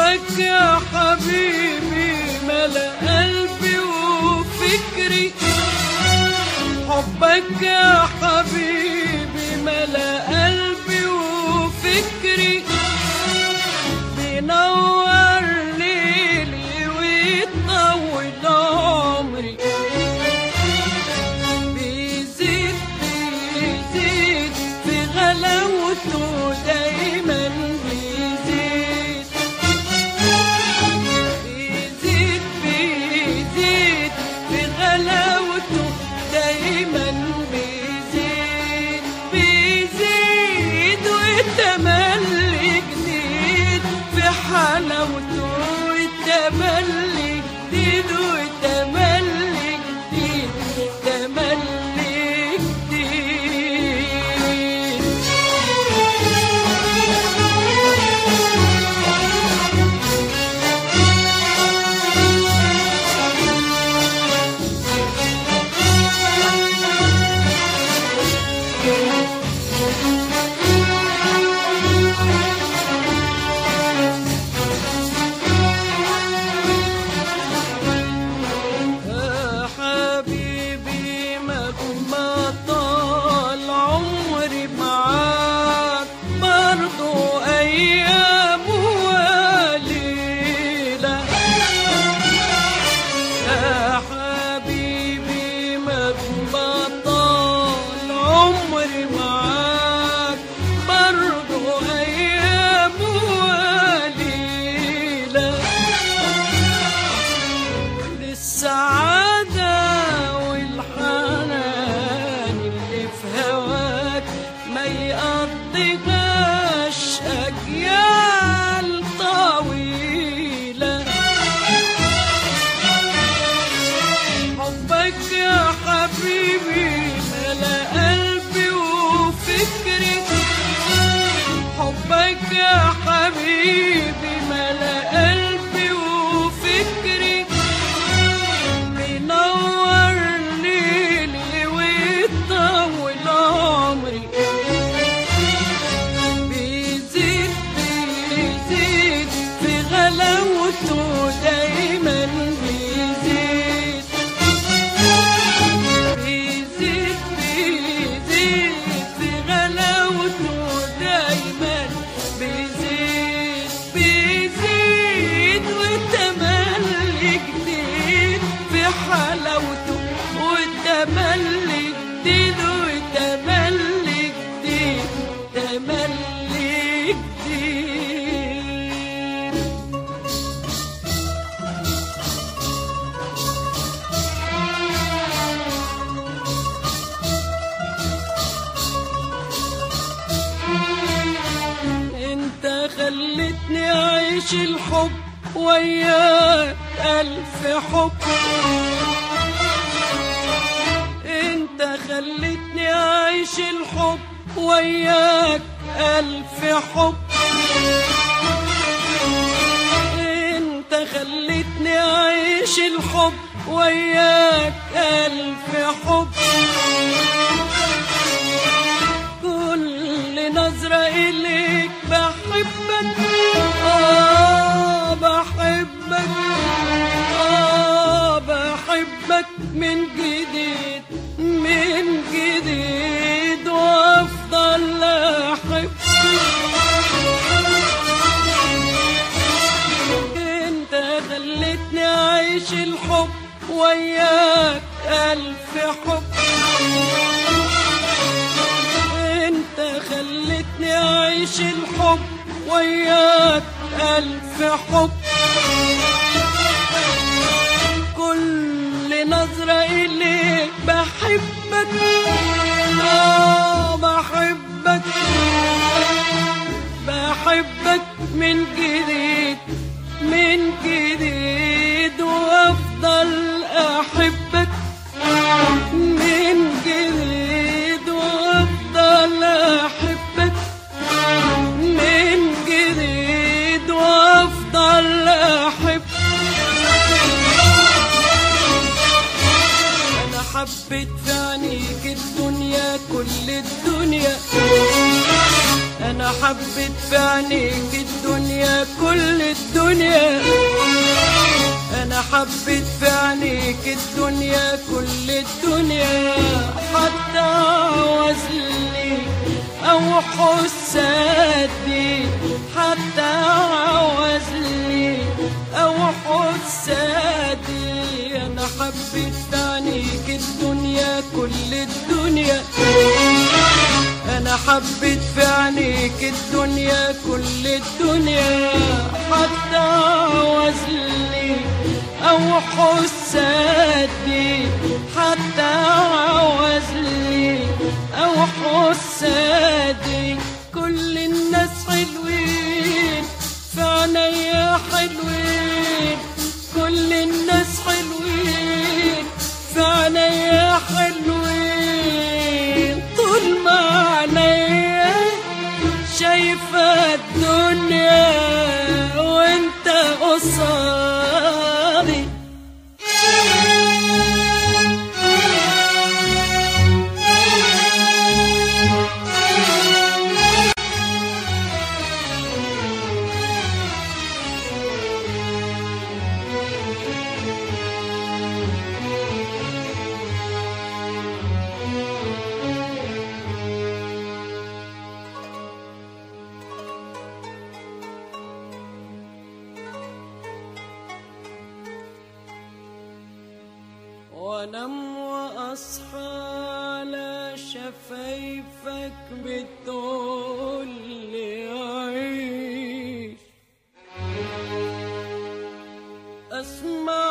حبك يا حبيبي ملا قلبي وفكري، حبك يا حبيبي ملا قلبي وفكري، بينور ليلي ويطول عمري، بيزيد بيزيد في غلاوته دايما بيزيد، بيزيد بيزيد في غلاوته دايما بيزيد، بيزيد والتملي جديد في حلاوته، والتملي جديد والتملي جديد تملي جديد. حبك يا حبيبي ملا قلبي وفكري، بينور ليلي ويطول عمري، بيزيد بيزيد في غلاوته دايما بيزيد، بيزيد بيزيد في غلاوته دايما بيزيد، بيزيد والتملي جديد في حلاوته، والتملي جديد والتملي جديد تملي جديد. انت خلتني اعيش الحب وياك ألف حب، انت خلتني اعيش الحب وياك ألف حب، انت خلتني اعيش الحب وياك ألف حب، كل نظرة إليك بحبك، بحبك، بحبك من جديد من جديد وأفضل أحب، انت خلتني أعيش الحب وياك ألف حب، انت خلتني أعيش الحب وياك ألف حب، كل نظرة إليك بحبك، بحبك، بحبك من جديد من جديد وأفضل أحبك من جديد وأفضل أحبك من جديد وأفضل أحبك. أنا حبيت في عينيك الدنيا كل الدنيا، أنا أنا حبيت في عينيك الدنيا كل الدنيا، أنا حبيت في عينيك الدنيا كل الدنيا، حتى عوزلي أو حسادي، حتى عوزلي أو حسادي. أنا حبيت في عينيك الدنيا كل الدنيا، أنا حبيت في عينيك الدنيا كل الدنيا، حتى عوزلي أو حسادي، حتى عوزلي أو حسادي. كل الناس حلوين في عينيا حلوين، كل الناس حلوين في عينيا حلوين، طول ما عينيا شايفة الدنيا وانت قصادي. وانام واصحى على شفايفك بتقولي عيش، اسمع